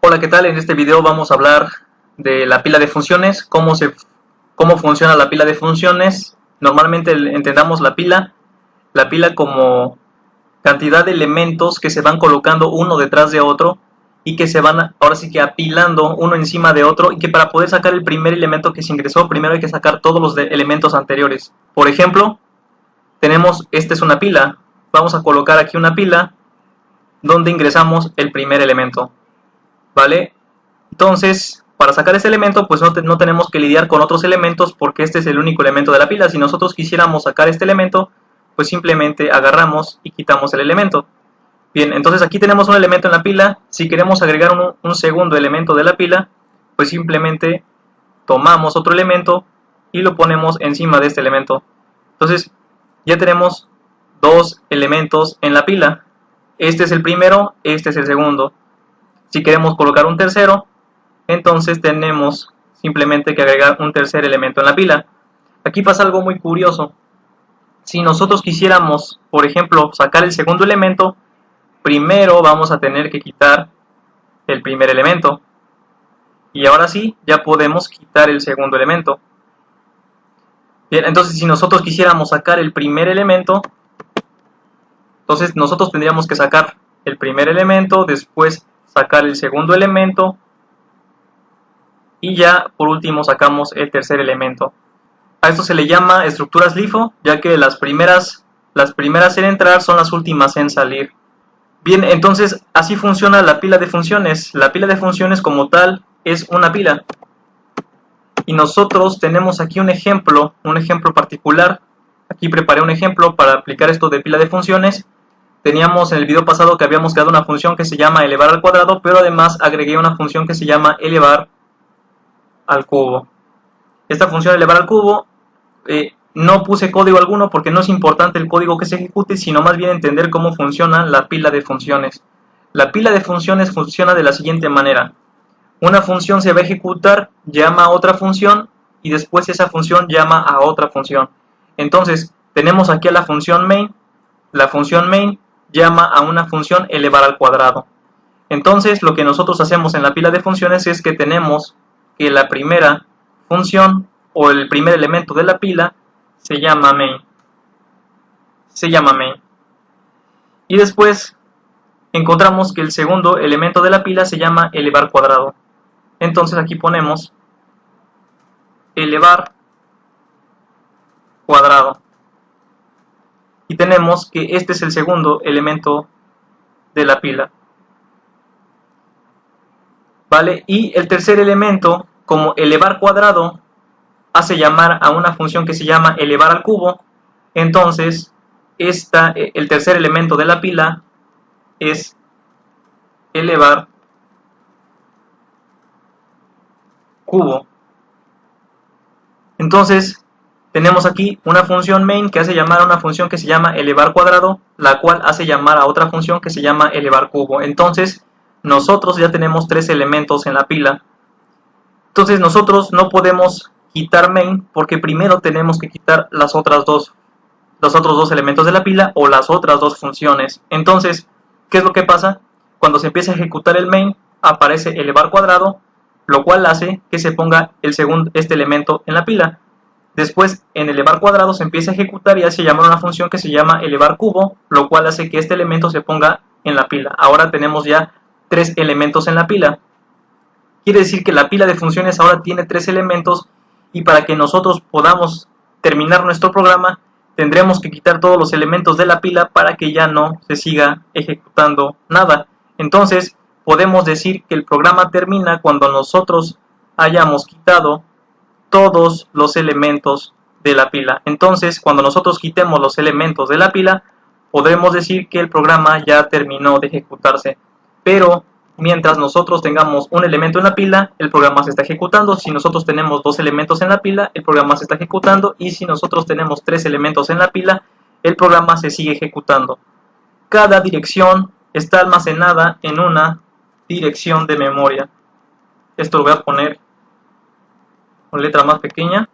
Hola, ¿qué tal? En este video vamos a hablar de la pila de funciones, cómo funciona la pila de funciones. Normalmente entendamos la pila como cantidad de elementos que se van colocando uno detrás de otro y que se van ahora sí que apilando uno encima de otro, y que para poder sacar el primer elemento que se ingresó, primero hay que sacar todos los elementos anteriores. Por ejemplo, esta es una pila. Vamos a colocar aquí una pila donde ingresamos el primer elemento, ¿vale? Entonces, para sacar este elemento, pues no tenemos que lidiar con otros elementos, porque este es el único elemento de la pila. Si nosotros quisiéramos sacar este elemento, pues simplemente agarramos y quitamos el elemento. Bien, entonces aquí tenemos un elemento en la pila. Si queremos agregar un segundo elemento de la pila, pues simplemente tomamos otro elemento y lo ponemos encima de este elemento. Entonces, ya tenemos dos elementos en la pila. Este es el primero, este es el segundo. Si queremos colocar un tercero, entonces tenemos simplemente que agregar un tercer elemento en la pila. Aquí pasa algo muy curioso. Si nosotros quisiéramos, por ejemplo, sacar el segundo elemento, primero vamos a tener que quitar el primer elemento. Y ahora sí, ya podemos quitar el segundo elemento. Bien, entonces si nosotros quisiéramos sacar el primer elemento, entonces nosotros tendríamos que sacar el primer elemento, después sacar el segundo elemento, y ya por último sacamos el tercer elemento. A esto se le llama estructuras LIFO, ya que las primeras en entrar son las últimas en salir. Bien, entonces así funciona la pila de funciones. La pila de funciones como tal es una pila. Y nosotros tenemos aquí un ejemplo particular. Aquí preparé un ejemplo para aplicar esto de pila de funciones. Teníamos en el video pasado que habíamos creado una función que se llama elevar al cuadrado, pero además agregué una función que se llama elevar al cubo. Esta función elevar al cubo, no puse código alguno porque no es importante el código que se ejecute, sino más bien entender cómo funciona la pila de funciones. La pila de funciones funciona de la siguiente manera. Una función se va a ejecutar, llama a otra función, y después esa función llama a otra función. Entonces, tenemos aquí a la función main. La función main llama a una función elevar al cuadrado. Entonces, lo que nosotros hacemos en la pila de funciones es que tenemos que la primera función o el primer elemento de la pila se llama main. Y después encontramos que el segundo elemento de la pila se llama elevar cuadrado. Entonces aquí ponemos elevar cuadrado. Y tenemos que este es el segundo elemento de la pila. ¿Vale? Y el tercer elemento, como elevar cuadrado hace llamar a una función que se llama elevar al cubo, entonces el tercer elemento de la pila es elevar cubo. Entonces tenemos aquí una función main que hace llamar a una función que se llama elevar cuadrado, la cual hace llamar a otra función que se llama elevar cubo. Entonces nosotros ya tenemos tres elementos en la pila. Entonces nosotros no podemos quitar main porque primero tenemos que quitar los otros dos elementos de la pila o las otras dos funciones. Entonces, ¿qué es lo que pasa? Cuando se empieza a ejecutar el main, aparece elevar cuadrado, lo cual hace que se ponga este elemento en la pila. Después, en elevar cuadrado se empieza a ejecutar y hace llamar una función que se llama elevar cubo, lo cual hace que este elemento se ponga en la pila. Ahora tenemos ya tres elementos en la pila. Quiere decir que la pila de funciones ahora tiene tres elementos, y para que nosotros podamos terminar nuestro programa tendremos que quitar todos los elementos de la pila para que ya no se siga ejecutando nada. Entonces podemos decir que el programa termina cuando nosotros hayamos quitado todos los elementos de la pila. Entonces, cuando nosotros quitemos los elementos de la pila, podremos decir que el programa ya terminó de ejecutarse. Pero mientras nosotros tengamos un elemento en la pila, el programa se está ejecutando. Si nosotros tenemos dos elementos en la pila, el programa se está ejecutando. Y si nosotros tenemos tres elementos en la pila, el programa se sigue ejecutando. Cada dirección está almacenada en una dirección de memoria. Esto lo voy a poner con letra más pequeña.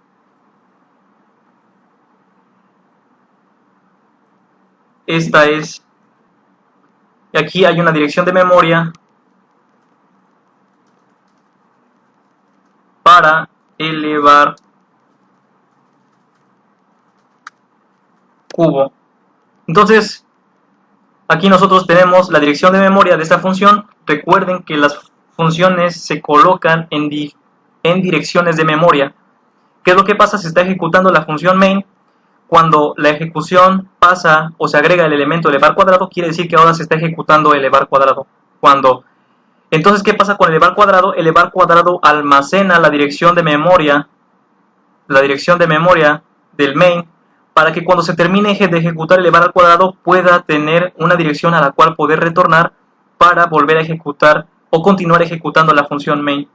Esta es, y aquí hay una dirección de memoria para elevar cubo. Entonces, aquí nosotros tenemos la dirección de memoria de esta función. Recuerden que las funciones se colocan en direcciones de memoria. ¿Qué es lo que pasa? Se está ejecutando la función main. Cuando la ejecución pasa o se agrega el elemento elevar cuadrado, quiere decir que ahora se está ejecutando elevar cuadrado. Entonces, ¿qué pasa con elevar cuadrado? Elevar cuadrado almacena la dirección de memoria del main, para que cuando se termine de ejecutar elevar al cuadrado pueda tener una dirección a la cual poder retornar para volver a ejecutar o continuar ejecutando la función main.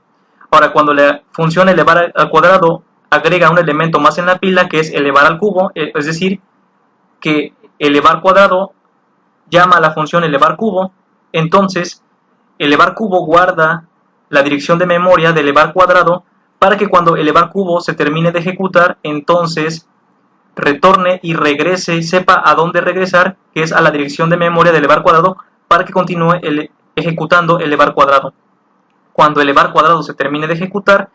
Ahora, cuando la función elevar al cuadrado agrega un elemento más en la pila, que es elevar al cubo, es decir, que elevar cuadrado llama a la función elevar cubo, entonces elevar cubo guarda la dirección de memoria de elevar cuadrado para que cuando elevar cubo se termine de ejecutar, entonces retorne y regrese, sepa a dónde regresar, que es a la dirección de memoria de elevar cuadrado, para que continúe ejecutando elevar cuadrado. Cuando elevar cuadrado se termine de ejecutar,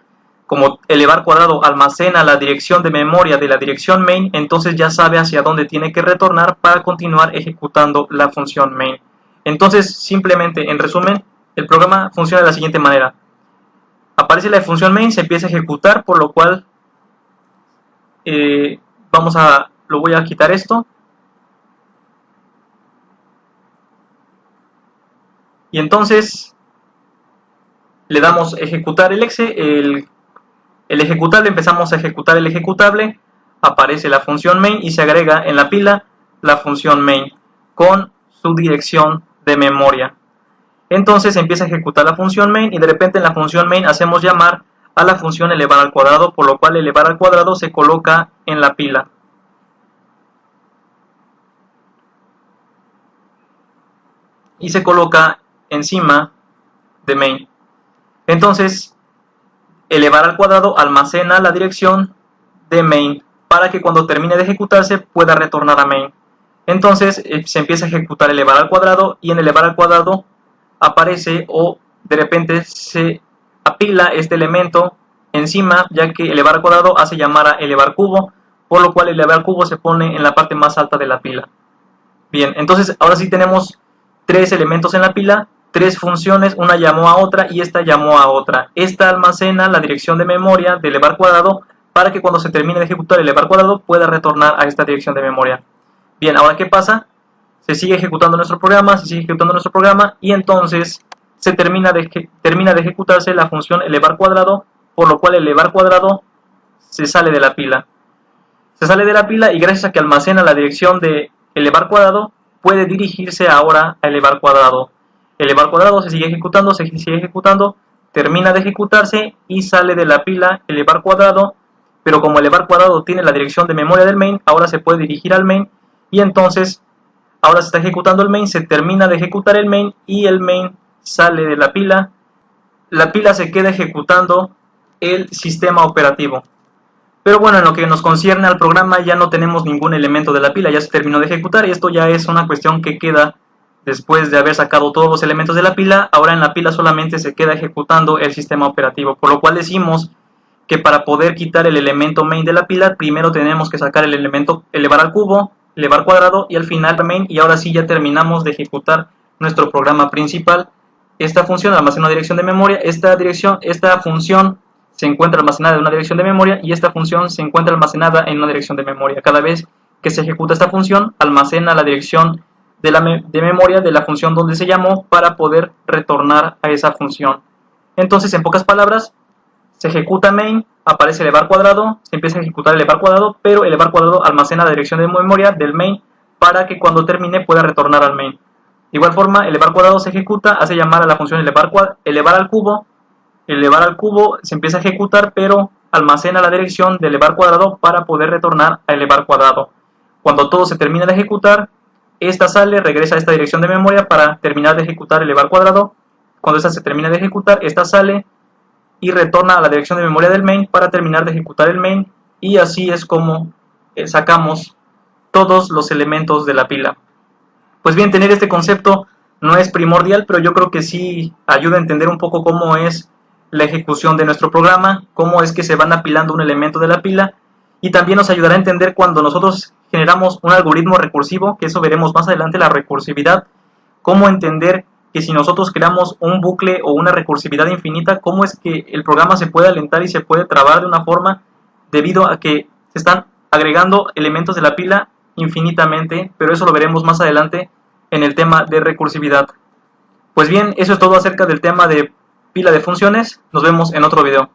como elevar cuadrado almacena la dirección de memoria de la dirección main, entonces ya sabe hacia dónde tiene que retornar para continuar ejecutando la función main. Entonces, simplemente, en resumen, el programa funciona de la siguiente manera. Aparece la función main, se empieza a ejecutar, por lo cual lo voy a quitar esto. Y entonces le damos ejecutar el ejecutable, empezamos a ejecutar el ejecutable, aparece la función main y se agrega en la pila la función main con su dirección de memoria. Entonces empieza a ejecutar la función main y de repente en la función main hacemos llamar a la función elevar al cuadrado, por lo cual elevar al cuadrado se coloca en la pila. Y se coloca encima de main. Entonces, elevar al cuadrado almacena la dirección de main para que cuando termine de ejecutarse pueda retornar a main. Entonces se empieza a ejecutar elevar al cuadrado y en elevar al cuadrado aparece o de repente se apila este elemento encima, ya que elevar al cuadrado hace llamar a elevar cubo, por lo cual elevar cubo se pone en la parte más alta de la pila. Bien, entonces ahora sí tenemos tres elementos en la pila, tres funciones, una llamó a otra y esta llamó a otra. Esta almacena la dirección de memoria de elevar cuadrado para que cuando se termine de ejecutar elevar cuadrado pueda retornar a esta dirección de memoria. Bien, ahora ¿qué pasa? Se sigue ejecutando nuestro programa, y entonces se termina de ejecutarse la función elevar cuadrado, por lo cual elevar cuadrado se sale de la pila. Se sale de la pila y gracias a que almacena la dirección de elevar cuadrado, puede dirigirse ahora a elevar cuadrado. Elevar cuadrado se sigue ejecutando, termina de ejecutarse y sale de la pila elevar cuadrado, pero como elevar cuadrado tiene la dirección de memoria del main, ahora se puede dirigir al main y entonces ahora se está ejecutando el main, se termina de ejecutar el main y el main sale de la pila se queda ejecutando el sistema operativo. Pero bueno, en lo que nos concierne al programa ya no tenemos ningún elemento de la pila, ya se terminó de ejecutar y esto ya es una cuestión que queda después de haber sacado todos los elementos de la pila. Ahora en la pila solamente se queda ejecutando el sistema operativo, por lo cual decimos que para poder quitar el elemento main de la pila, primero tenemos que sacar el elemento elevar al cubo, elevar cuadrado y al final main, y ahora sí ya terminamos de ejecutar nuestro programa principal. Esta función almacena una dirección de memoria, esta función se encuentra almacenada en una dirección de memoria y esta función se encuentra almacenada en una dirección de memoria. Cada vez que se ejecuta esta función, almacena la dirección de memoria de la función donde se llamó para poder retornar a esa función. Entonces, en pocas palabras, se ejecuta main, aparece elevar cuadrado, se empieza a ejecutar elevar cuadrado, pero elevar cuadrado almacena la dirección de memoria del main para que cuando termine pueda retornar al main. De igual forma, elevar cuadrado se ejecuta, hace llamar a la función elevar al cubo, se empieza a ejecutar, pero almacena la dirección de elevar cuadrado para poder retornar a elevar cuadrado. Cuando todo se termina de ejecutar, esta sale, regresa a esta dirección de memoria para terminar de ejecutar elevar cuadrado. Cuando esta se termina de ejecutar, esta sale y retorna a la dirección de memoria del main para terminar de ejecutar el main, y así es como sacamos todos los elementos de la pila. Pues bien, tener este concepto no es primordial, pero yo creo que sí ayuda a entender un poco cómo es la ejecución de nuestro programa, cómo es que se van apilando un elemento de la pila, y también nos ayudará a entender cuando nosotros generamos un algoritmo recursivo, que eso veremos más adelante, la recursividad, cómo entender que si nosotros creamos un bucle o una recursividad infinita, cómo es que el programa se puede alentar y se puede trabar de una forma debido a que se están agregando elementos de la pila infinitamente, pero eso lo veremos más adelante en el tema de recursividad. Pues bien, eso es todo acerca del tema de pila de funciones. Nos vemos en otro video.